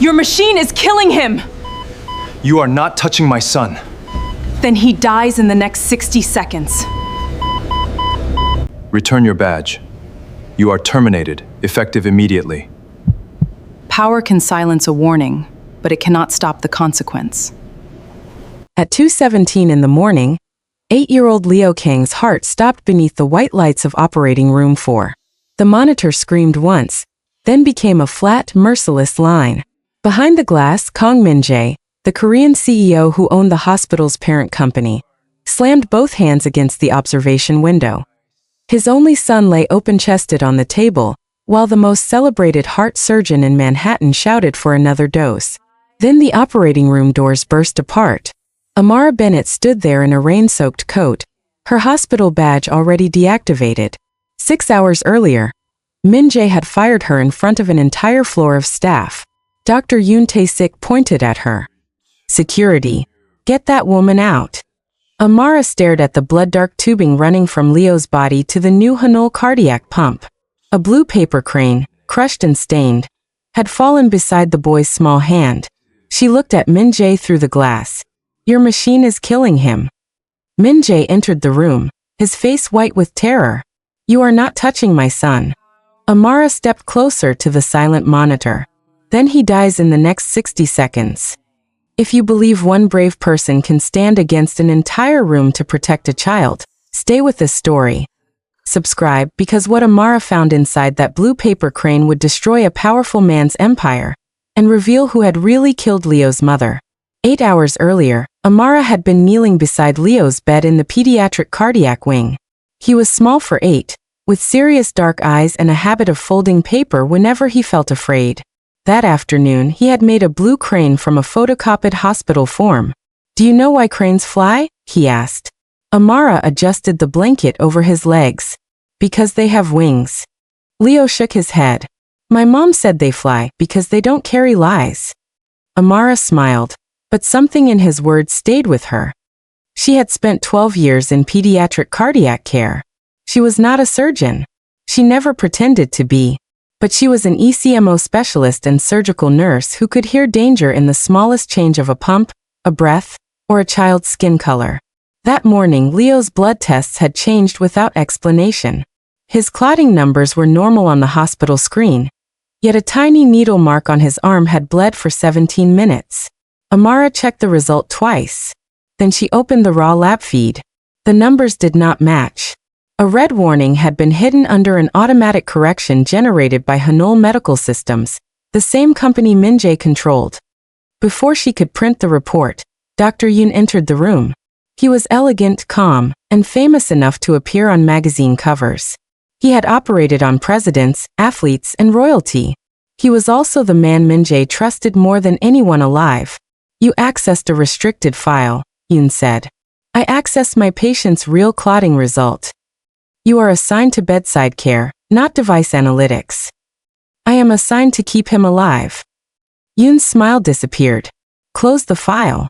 Your machine is killing him! You are not touching my son. Then he dies in the next 60 seconds. Return your badge. You are terminated, effective immediately. Power can silence a warning, but it cannot stop the consequence. At 2:17 in the morning, 8-year-old Leo Kang's heart stopped beneath the white lights of operating room 4. The monitor screamed once, then became a flat, merciless line. Behind the glass, Min-jae, the Korean CEO who owned the hospital's parent company, slammed both hands against the observation window. His only son lay open-chested on the table, while the most celebrated heart surgeon in Manhattan shouted for another dose. Then the operating room doors burst apart. Amara Bennett stood there in a rain-soaked coat, her hospital badge already deactivated. 6 hours earlier, Min-jae had fired her in front of an entire floor of staff. Dr. Yoon Tae-sik pointed at her. "Security, get that woman out." Amara stared at the blood-dark tubing running from Leo's body to the new Hanul cardiac pump. A blue paper crane, crushed and stained, had fallen beside the boy's small hand. She looked at Min-jae through the glass. "Your machine is killing him." Min-jae entered the room, his face white with terror. "You are not touching my son." Amara stepped closer to the silent monitor. "Then he dies in the next 60 seconds. If you believe one brave person can stand against an entire room to protect a child, stay with this story. Subscribe, because what Amara found inside that blue paper crane would destroy a powerful man's empire and reveal who had really killed Leo's mother. 8 hours earlier, Amara had been kneeling beside Leo's bed in the pediatric cardiac wing. He was small for 8, with serious dark eyes and a habit of folding paper whenever he felt afraid. That afternoon, he had made a blue crane from a photocopied hospital form. "Do you know why cranes fly?" he asked. Amara adjusted the blanket over his legs. "Because they have wings." Leo shook his head. "My mom said they fly because they don't carry lies." Amara smiled, but something in his words stayed with her. She had spent 12 years in pediatric cardiac care. She was not a surgeon. She never pretended to be. But she was an ECMO specialist and surgical nurse who could hear danger in the smallest change of a pump, a breath, or a child's skin color. That morning, Leo's blood tests had changed without explanation. His clotting numbers were normal on the hospital screen, yet a tiny needle mark on his arm had bled for 17 minutes. Amara checked the result twice. Then she opened the raw lab feed. The numbers did not match. A red warning had been hidden under an automatic correction generated by Hanul Medical Systems, the same company Min-jae controlled. Before she could print the report, Dr. Yoon entered the room. He was elegant, calm, and famous enough to appear on magazine covers. He had operated on presidents, athletes, and royalty. He was also the man Min-jae trusted more than anyone alive. "You accessed a restricted file," Yoon said. "I accessed my patient's real clotting result. You are assigned to bedside care, not device analytics. I am assigned to keep him alive." Yoon's smile disappeared. "Close the file."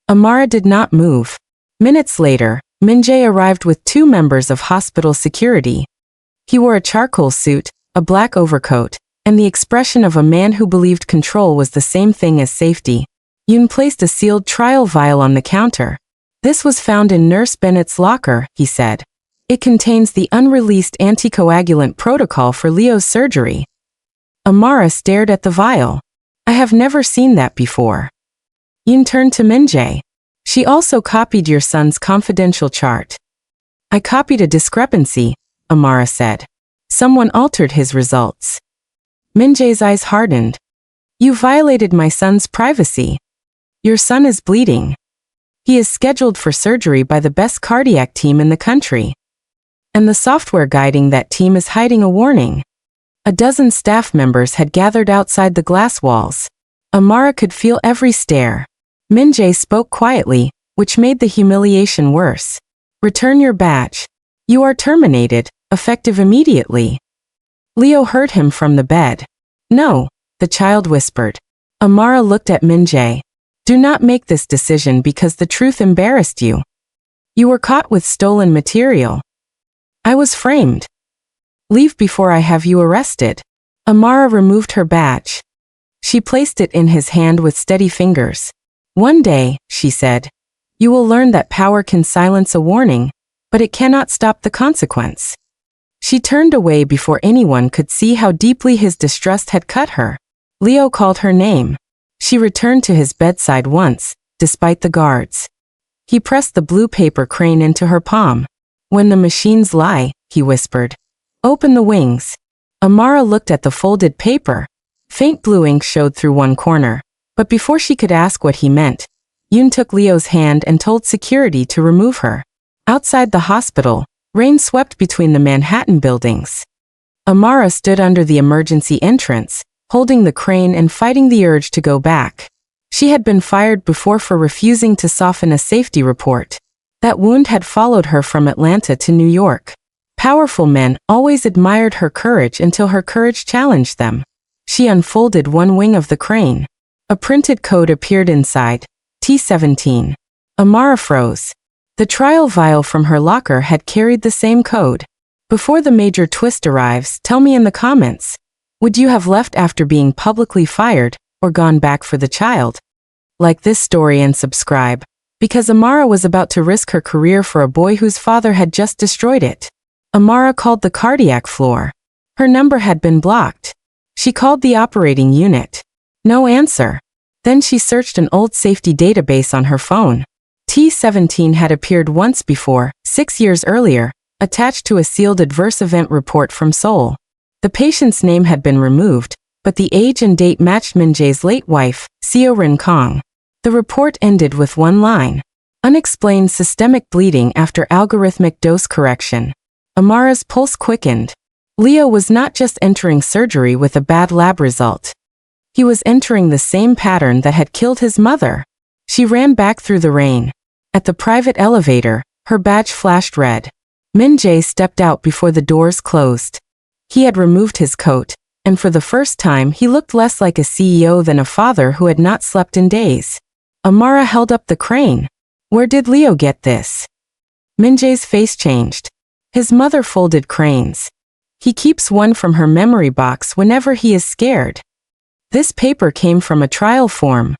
Amara did not move. Minutes later, Min-jae arrived with 2 members of hospital security. He wore a charcoal suit, a black overcoat, and the expression of a man who believed control was the same thing as safety. Yoon placed a sealed trial vial on the counter. "This was found in Nurse Bennett's locker," he said. "It contains the unreleased anticoagulant protocol for Leo's surgery." Amara stared at the vial. "I have never seen that before." Yoon turned to Min-jae. "She also copied your son's confidential chart." "I copied a discrepancy," Amara said. "Someone altered his results." Min-jae's eyes hardened. "You violated my son's privacy. Your son is bleeding. He is scheduled for surgery by the best cardiac team in the country. And the software guiding that team is hiding a warning." A dozen staff members had gathered outside the glass walls. Amara could feel every stare. Min-jae spoke quietly, which made the humiliation worse. "Return your badge. You are terminated, effective immediately." Leo heard him from the bed. "No," the child whispered. Amara looked at Min-jae. "Do not make this decision because the truth embarrassed you. You were caught with stolen material. I was framed. Leave before I have you arrested." Amara removed her badge. She placed it in his hand with steady fingers. "One day," she said, "you will learn that power can silence a warning, but it cannot stop the consequence." She turned away before anyone could see how deeply his distrust had cut her. Leo called her name. She returned to his bedside once, despite the guards. He pressed the blue paper crane into her palm. "When the machines lie," he whispered, "open the wings." Amara looked at the folded paper. Faint blue ink showed through one corner, but before she could ask what he meant, Yoon took Leo's hand and told security to remove her. Outside the hospital, rain swept between the Manhattan buildings. Amara stood under the emergency entrance, holding the crane and fighting the urge to go back. She had been fired before for refusing to soften a safety report. That wound had followed her from Atlanta to New York. Powerful men always admired her courage until her courage challenged them. She unfolded one wing of the crane. A printed code appeared inside. T17. Amara froze. The trial vial from her locker had carried the same code. Before the major twist arrives, tell me in the comments. Would you have left after being publicly fired, or gone back for the child? Like this story and subscribe, because Amara was about to risk her career for a boy whose father had just destroyed it. Amara called the cardiac floor. Her number had been blocked. She called the operating unit. No answer. Then she searched an old safety database on her phone. T17 had appeared once before, 6 years earlier, attached to a sealed adverse event report from Seoul. The patient's name had been removed, but the age and date matched Min-jae's late wife, Seo Rin Kong. The report ended with one line: unexplained systemic bleeding after algorithmic dose correction. Amara's pulse quickened. Leo was not just entering surgery with a bad lab result. He was entering the same pattern that had killed his mother. She ran back through the rain. At the private elevator, her badge flashed red. Min-jae stepped out before the doors closed. He had removed his coat, and for the first time he looked less like a CEO than a father who had not slept in days. Amara held up the crane. Where did Leo get this? Min-jae's face changed. His mother folded cranes. He keeps one from her memory box whenever he is scared. This paper came from a trial form.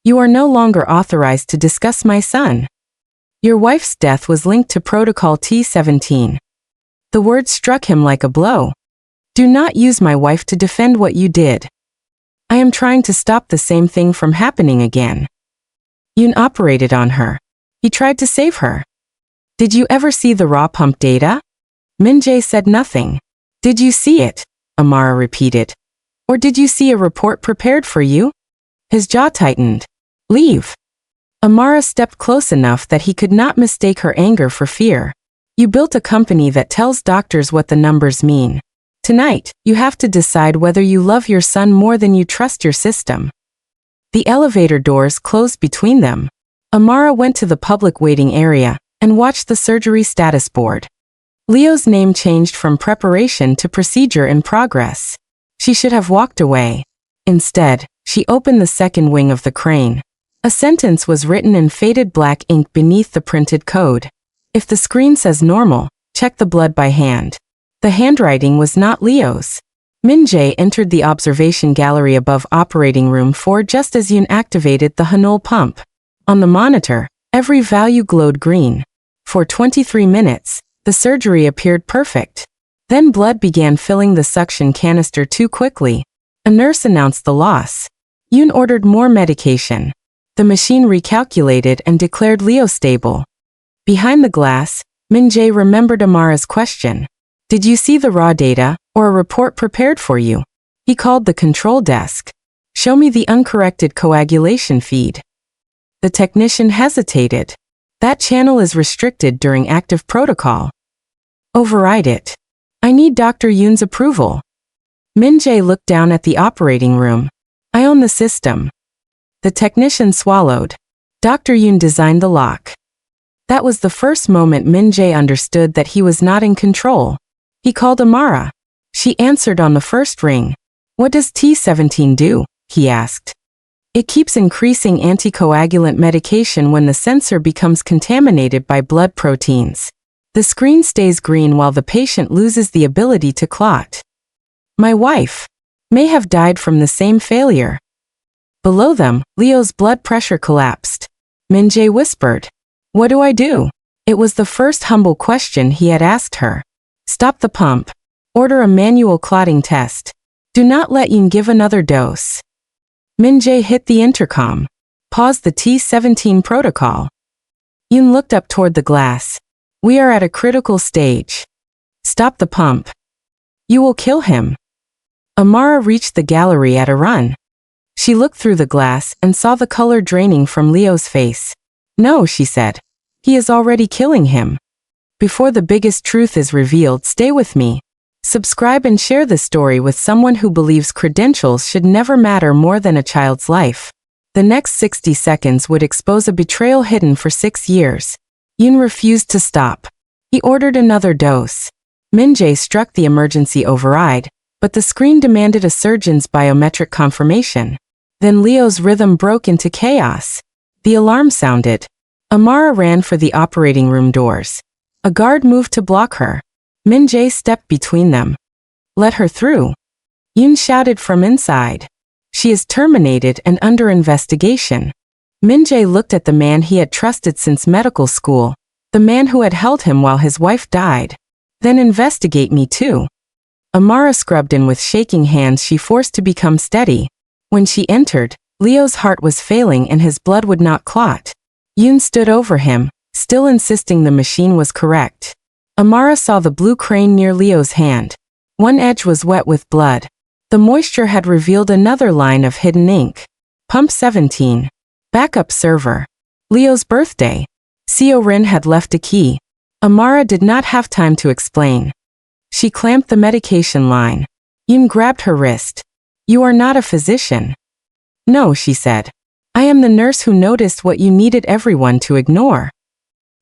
You are no longer authorized to discuss my son. Your wife's death was linked to Protocol T17. The word struck him like a blow. Do not use my wife to defend what you did. I am trying to stop the same thing from happening again. Yoon operated on her. He tried to save her. Did you ever see the raw pump data? Min-jae said nothing. Did you see it? Amara repeated. Or did you see a report prepared for you? His jaw tightened. Leave. Amara stepped close enough that he could not mistake her anger for fear. You built a company that tells doctors what the numbers mean. Tonight, you have to decide whether you love your son more than you trust your system. The elevator doors closed between them. Amara went to the public waiting area and watched the surgery status board. Leo's name changed from preparation to procedure in progress. She should have walked away. Instead, she opened the second wing of the crane. A sentence was written in faded black ink beneath the printed code. If the screen says normal, check the blood by hand. The handwriting was not Leo's. Min-jae entered the observation gallery above operating room 4 just as Yoon activated the Hanul pump. On the monitor, every value glowed green. For 23 minutes, the surgery appeared perfect. Then blood began filling the suction canister too quickly. A nurse announced the loss. Yoon ordered more medication. The machine recalculated and declared Leo stable. Behind the glass, Min-jae remembered Amara's question. Did you see the raw data, or a report prepared for you? He called the control desk. Show me the uncorrected coagulation feed. The technician hesitated. That channel is restricted during active protocol. Override it. I need Dr. Yoon's approval. Min-jae looked down at the operating room. I own the system. The technician swallowed. Dr. Yoon designed the lock. That was the first moment Min-jae understood that he was not in control. He called Amara. She answered on the first ring. What does T17 do? He asked. It keeps increasing anticoagulant medication when the sensor becomes contaminated by blood proteins. The screen stays green while the patient loses the ability to clot. My wife. may have died from the same failure. Below them, Leo's blood pressure collapsed. Min-jae whispered, "What do I do?" It was the first humble question he had asked her. "Stop the pump. Order a manual clotting test. Do not let Yoon give another dose." Min-jae hit the intercom. "Pause the T-17 protocol." Yoon looked up toward the glass. "We are at a critical stage. Stop the pump. You will kill him." Amara reached the gallery at a run. She looked through the glass and saw the color draining from Leo's face. "No," she said. "He is already killing him." Before the biggest truth is revealed, stay with me. Subscribe and share this story with someone who believes credentials should never matter more than a child's life. The next 60 seconds would expose a betrayal hidden for 6 years. Yoon refused to stop. He ordered another dose. Min-jae struck the emergency override, but the screen demanded a surgeon's biometric confirmation. Then Leo's rhythm broke into chaos. The alarm sounded. Amara ran for the operating room doors. A guard moved to block her. Min-jae stepped between them. "Let her through." Yoon shouted from inside. "She is terminated and under investigation." Min-jae looked at the man he had trusted since medical school, the man who had held him while his wife died. "Then investigate me too." Amara scrubbed in with shaking hands she forced to become steady. When she entered, Leo's heart was failing and his blood would not clot. Yoon stood over him, still insisting the machine was correct. Amara saw the blue crane near Leo's hand. One edge was wet with blood. The moisture had revealed another line of hidden ink. Pump 17. Backup server. Leo's birthday. Seo Rin had left a key. Amara did not have time to explain. She clamped the medication line. Yoon grabbed her wrist. "You are not a physician." "No," she said. "I am the nurse who noticed what you needed everyone to ignore."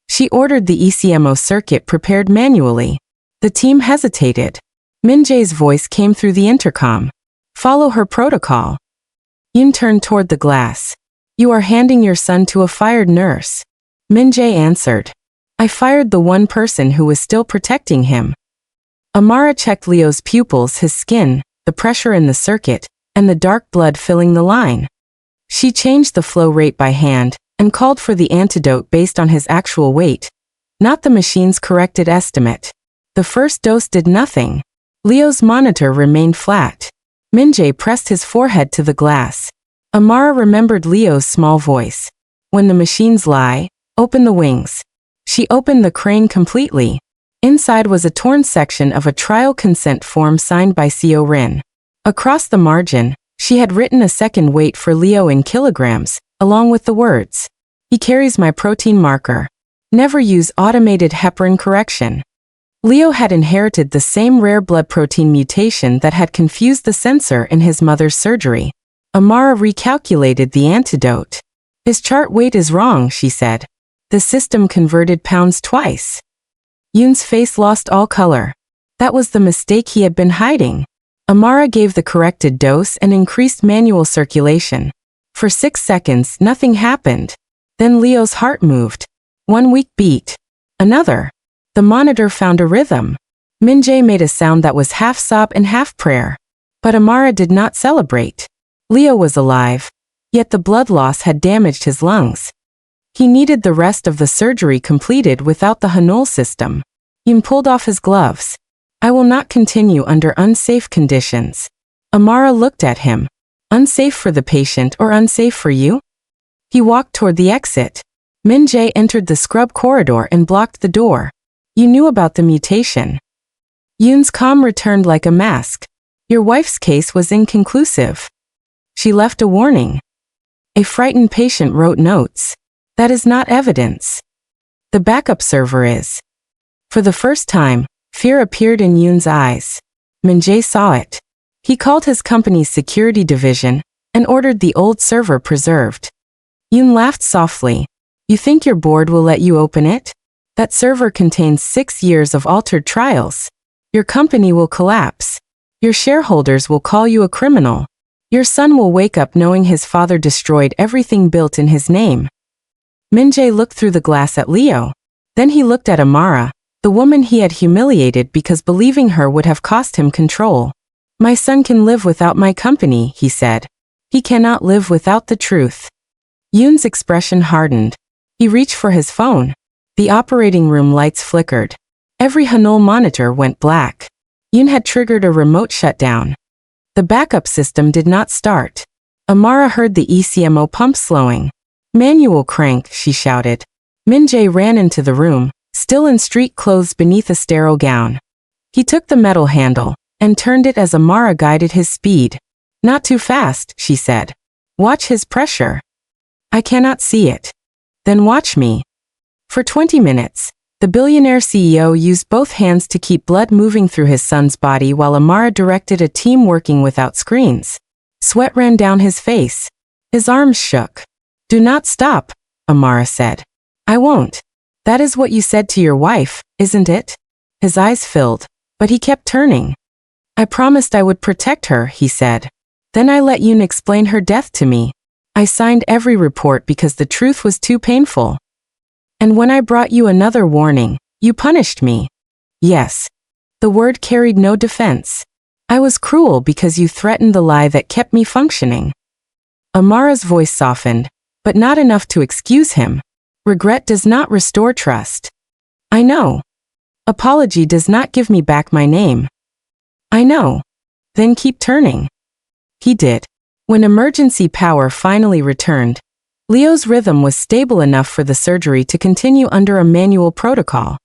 She ordered the ECMO circuit prepared manually. The team hesitated. Min-jae's voice came through the intercom. "Follow her protocol." Yoon turned toward the glass. "You are handing your son to a fired nurse." Min-jae answered. "I fired the one person who was still protecting him." Amara checked Leo's pupils, his skin, the pressure in the circuit, and the dark blood filling the line. She changed the flow rate by hand and called for the antidote based on his actual weight, not the machine's corrected estimate. The first dose did nothing. Leo's monitor remained flat. Min-jae pressed his forehead to the glass. Amara remembered Leo's small voice. "When the machines lie, open the wings." She opened the crane completely. Inside was a torn section of a trial consent form signed by Seo Rin. Across the margin, she had written a second weight for Leo in kilograms, along with the words, "He carries my protein marker. Never use automated heparin correction." Leo had inherited the same rare blood protein mutation that had confused the sensor in his mother's surgery. Amara recalculated the antidote. "His chart weight is wrong," she said. "The system converted pounds twice." Yoon's face lost all color. That was the mistake he had been hiding. Amara gave the corrected dose and increased manual circulation. For 6 seconds, nothing happened. Then Leo's heart moved. One weak beat. Another. The monitor found a rhythm. Min-jae made a sound that was half sob and half prayer. But Amara did not celebrate. Leo was alive. Yet the blood loss had damaged his lungs. He needed the rest of the surgery completed without the Hanul system. Yoon pulled off his gloves. "I will not continue under unsafe conditions." Amara looked at him. "Unsafe for the patient or unsafe for you?" He walked toward the exit. Min-jae entered the scrub corridor and blocked the door. "You knew about the mutation." Yoon's calm returned like a mask. "Your wife's case was inconclusive. She left a warning. A frightened patient wrote notes. That is not evidence. The backup server is." For the first time, fear appeared in Yoon's eyes. Min-jae saw it. He called his company's security division and ordered the old server preserved. Yoon laughed softly. "You think your board will let you open it? That server contains 6 years of altered trials. Your company will collapse. Your shareholders will call you a criminal. Your son will wake up knowing his father destroyed everything built in his name." Min-jae looked through the glass at Leo. Then he looked at Amara, the woman he had humiliated because believing her would have cost him control. My son can live without my company, he said. He cannot live without the truth. Yoon's expression hardened. He reached for his phone. The operating room lights flickered. Every Hanul monitor went black. Yoon had triggered a remote shutdown. The backup system did not start. Amara heard the ECMO pump slowing. Manual crank, she shouted. Min-jae ran into the room, still in street clothes beneath a sterile gown. He took the metal handle and turned it as Amara guided his speed. Not too fast, she said. Watch his pressure. I cannot see it. Then watch me. For 20 minutes, the billionaire CEO used both hands to keep blood moving through his son's body while Amara directed a team working without screens. Sweat ran down his face. His arms shook. Do not stop, Amara said. I won't. That is what you said to your wife, isn't it? His eyes filled, but he kept turning. I promised I would protect her, he said. Then I let Yoon explain her death to me. I signed every report because the truth was too painful. And when I brought you another warning, you punished me. Yes. The word carried no defense. I was cruel because you threatened the lie that kept me functioning. Amara's voice softened, but not enough to excuse him. Regret does not restore trust. I know. Apology does not give me back my name. I know. Then keep turning. He did. When emergency power finally returned, Leo's rhythm was stable enough for the surgery to continue under a manual protocol.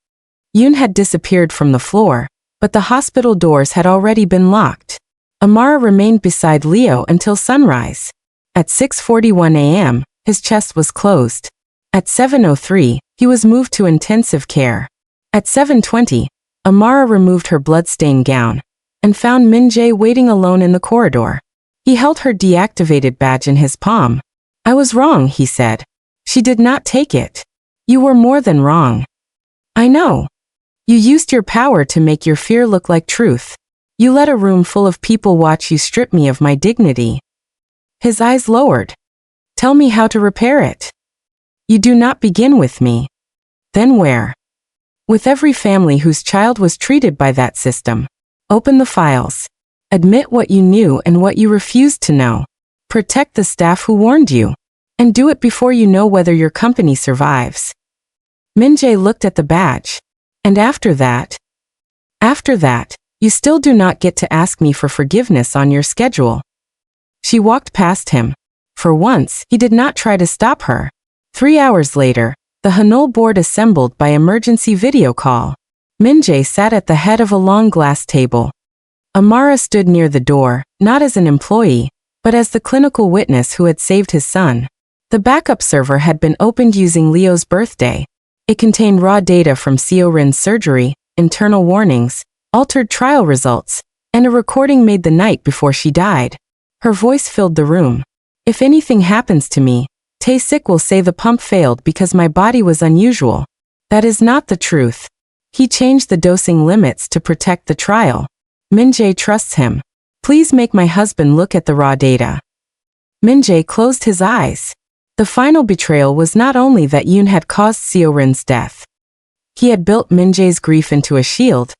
Yoon had disappeared from the floor, but the hospital doors had already been locked. Amara remained beside Leo until sunrise. At 6:41 a.m., his chest was closed. At 7:03, he was moved to intensive care. At 7:20, Amara removed her blood-stained gown and found Min-jae waiting alone in the corridor. He held her deactivated badge in his palm. I was wrong, he said. She did not take it. You were more than wrong. I know. You used your power to make your fear look like truth. You let a room full of people watch you strip me of my dignity. His eyes lowered. Tell me how to repair it. You do not begin with me. Then where? With every family whose child was treated by that system. Open the files. Admit what you knew and what you refused to know. Protect the staff who warned you. And do it before you know whether your company survives. Min-jae looked at the badge. And after that, you still do not get to ask me for forgiveness on your schedule. She walked past him. For once, he did not try to stop her. 3 hours later, the Hanul board assembled by emergency video call. Min-jae sat at the head of a long glass table. Amara stood near the door, not as an employee, but as the clinical witness who had saved his son. The backup server had been opened using Leo's birthday. It contained raw data from Seo-rin's surgery, internal warnings, altered trial results, and a recording made the night before she died. Her voice filled the room. If anything happens to me, Tae-sik will say the pump failed because my body was unusual. That is not the truth. He changed the dosing limits to protect the trial. Min-jae trusts him. Please make my husband look at the raw data. Min-jae closed his eyes. The final betrayal was not only that Yoon had caused Seo-rin's death. He had built Min-jae's grief into a shield,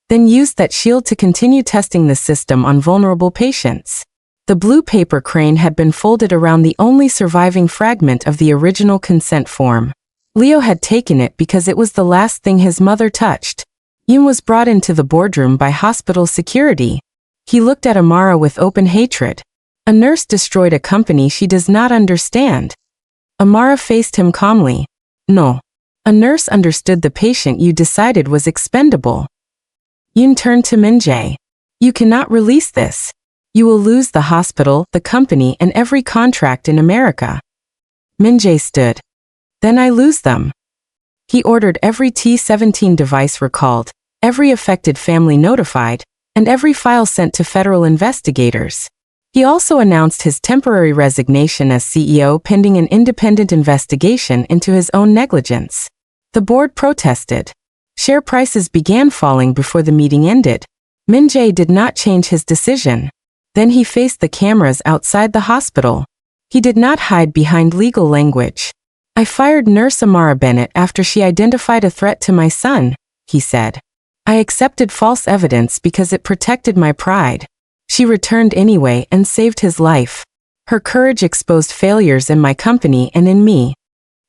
then used that shield to continue testing the system on vulnerable patients. The blue paper crane had been folded around the only surviving fragment of the original consent form. Leo had taken it because it was the last thing his mother touched. Yoon was brought into the boardroom by hospital security. He looked at Amara with open hatred. A nurse destroyed a company she does not understand. Amara faced him calmly. No. A nurse understood the patient you decided was expendable. Yoon turned to Min-jae. You cannot release this. You will lose the hospital, the company, and every contract in America. Min-jae stood. Then I lose them. He ordered every T-17 device recalled, every affected family notified, and every file sent to federal investigators. He also announced his temporary resignation as CEO pending an independent investigation into his own negligence. The board protested. Share prices began falling before the meeting ended. Min-jae did not change his decision. Then he faced the cameras outside the hospital. He did not hide behind legal language. I fired Nurse Amara Bennett after she identified a threat to my son, he said. I accepted false evidence because it protected my pride. She returned anyway and saved his life. Her courage exposed failures in my company and in me.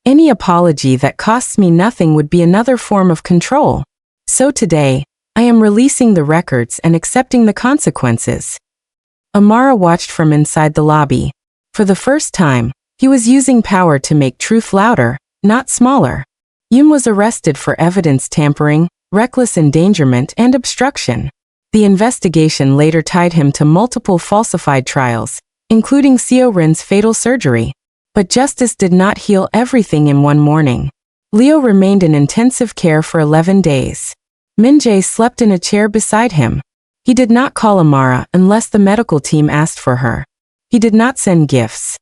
Any apology that costs me nothing would be another form of control. So today, I am releasing the records and accepting the consequences. Amara watched from inside the lobby. For the first time, he was using power to make truth louder, not smaller. Yoon was arrested for evidence tampering, reckless endangerment, and obstruction. The investigation later tied him to multiple falsified trials, including Seo Rin's fatal surgery. But justice did not heal everything in one morning. Leo remained in intensive care for 11 days. Min-jae slept in a chair beside him. He did not call Amara unless the medical team asked for her. He did not send gifts.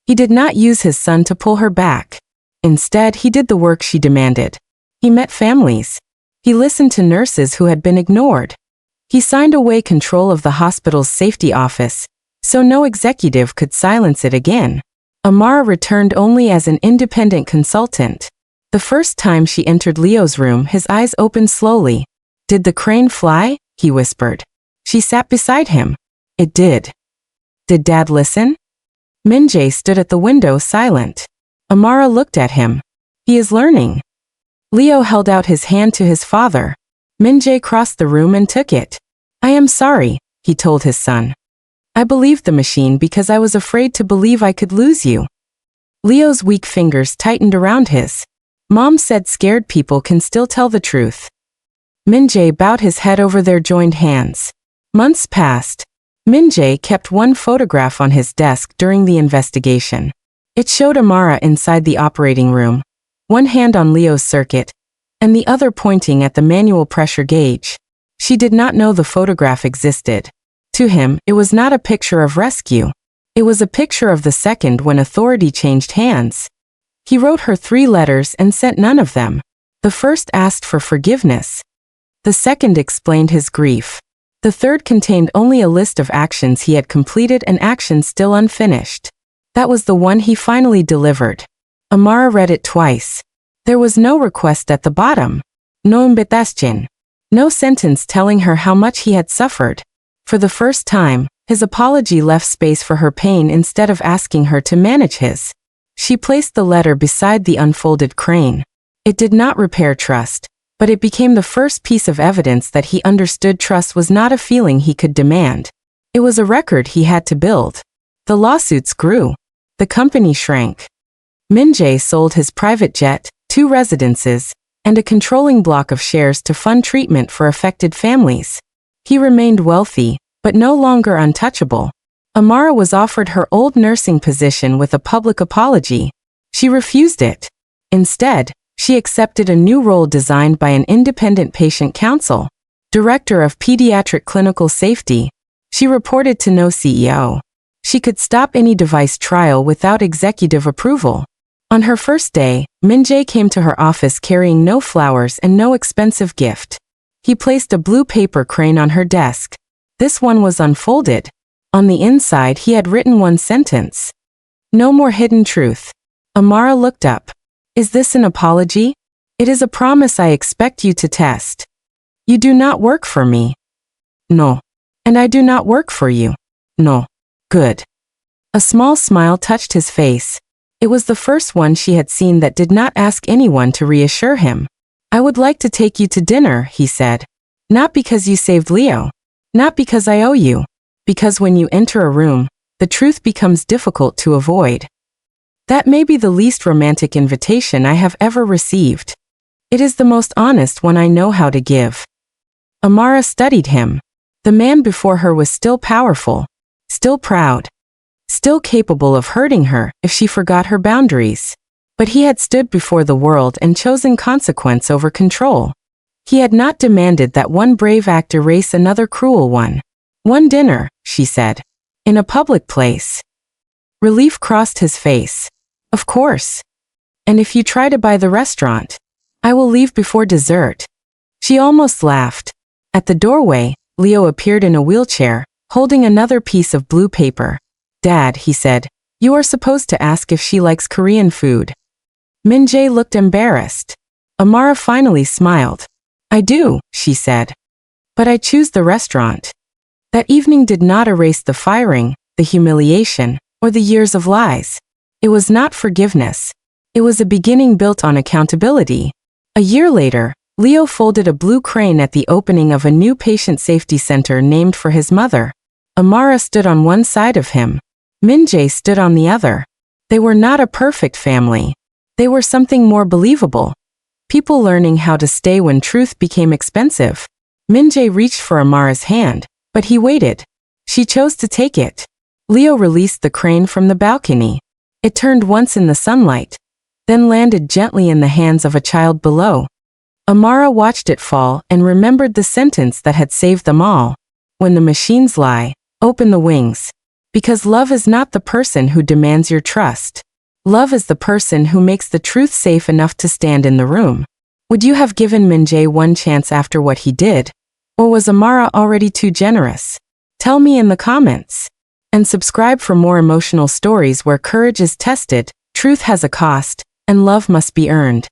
He did not use his son to pull her back. Instead, he did the work she demanded. He met families. He listened to nurses who had been ignored. He signed away control of the hospital's safety office, so no executive could silence it again. Amara returned only as an independent consultant. The first time she entered Leo's room, his eyes opened slowly. "Did the crane fly?" he whispered. She sat beside him. "It did." "Did Dad listen?" Min-jae stood at the window silent. Amara looked at him. "He is learning." Leo held out his hand to his father. Min-jae crossed the room and took it. "I am sorry," he told his son. "I believed the machine because I was afraid to believe I could lose you." Leo's weak fingers tightened around his. "Mom said scared people can still tell the truth." Min-jae bowed his head over their joined hands. Months passed. Min-jae kept one photograph on his desk during the investigation. It showed Amara inside the operating room, one hand on Leo's circuit, and the other pointing at the manual pressure gauge. She did not know the photograph existed. To him, it was not a picture of rescue. It was a picture of the second when authority changed hands. He wrote her 3 letters and sent none of them. The first asked for forgiveness. The second explained his grief. The third contained only a list of actions he had completed and actions still unfinished. That was the one he finally delivered. Amara read it twice. There was no request at the bottom. No invitation. No sentence telling her how much he had suffered. For the first time, his apology left space for her pain instead of asking her to manage his. She placed the letter beside the unfolded crane. It did not repair trust, but it became the first piece of evidence that he understood trust was not a feeling he could demand. It was a record he had to build. The lawsuits grew. The company shrank. Min-jae sold his private jet, 2 residences, and a controlling block of shares to fund treatment for affected families. He remained wealthy, but no longer untouchable. Amara was offered her old nursing position with a public apology. She refused it. Instead, she accepted a new role designed by an independent patient council, director of pediatric clinical safety. She reported to no CEO. She could stop any device trial without executive approval. On her first day, Min-jae came to her office carrying no flowers and no expensive gift. He placed a blue paper crane on her desk. This one was unfolded. On the inside, he had written one sentence. "No more hidden truth." Amara looked up. "Is this an apology?" "It is a promise I expect you to test." "You do not work for me." "No." "And I do not work for you." "No." "Good." A small smile touched his face. It was the first one she had seen that did not ask anyone to reassure him. "I would like to take you to dinner," he said. "Not because you saved Leo. Not because I owe you. Because when you enter a room, the truth becomes difficult to avoid." That may be the least romantic invitation I have ever received. It is the most honest one I know how to give. Amara studied him. The man before her was still powerful, still proud, still capable of hurting her if she forgot her boundaries. But he had stood before the world and chosen consequence over control. He had not demanded that one brave act erase another cruel one. "One dinner," she said. "In a public place." Relief crossed his face. "Of course. And if you try to buy the restaurant, I will leave before dessert." She almost laughed. At the doorway, Leo appeared in a wheelchair, holding another piece of blue paper. "Dad," he said, "you are supposed to ask if she likes Korean food." Min-jae looked embarrassed. Amara finally smiled. "I do," she said. "But I choose the restaurant." That evening did not erase the firing, the humiliation, or the years of lies. It was not forgiveness. It was a beginning built on accountability. A year later, Leo folded a blue crane at the opening of a new patient safety center named for his mother. Amara stood on one side of him. Min-jae stood on the other. They were not a perfect family. They were something more believable. People learning how to stay when truth became expensive. Min-jae reached for Amara's hand, but he waited. She chose to take it. Leo released the crane from the balcony. It turned once in the sunlight, then landed gently in the hands of a child below. Amara watched it fall and remembered the sentence that had saved them all. When the machines lie, open the wings. Because love is not the person who demands your trust. Love is the person who makes the truth safe enough to stand in the room. Would you have given Min-jae one chance after what he did? Or was Amara already too generous? Tell me in the comments. And subscribe for more emotional stories where courage is tested, truth has a cost, and love must be earned.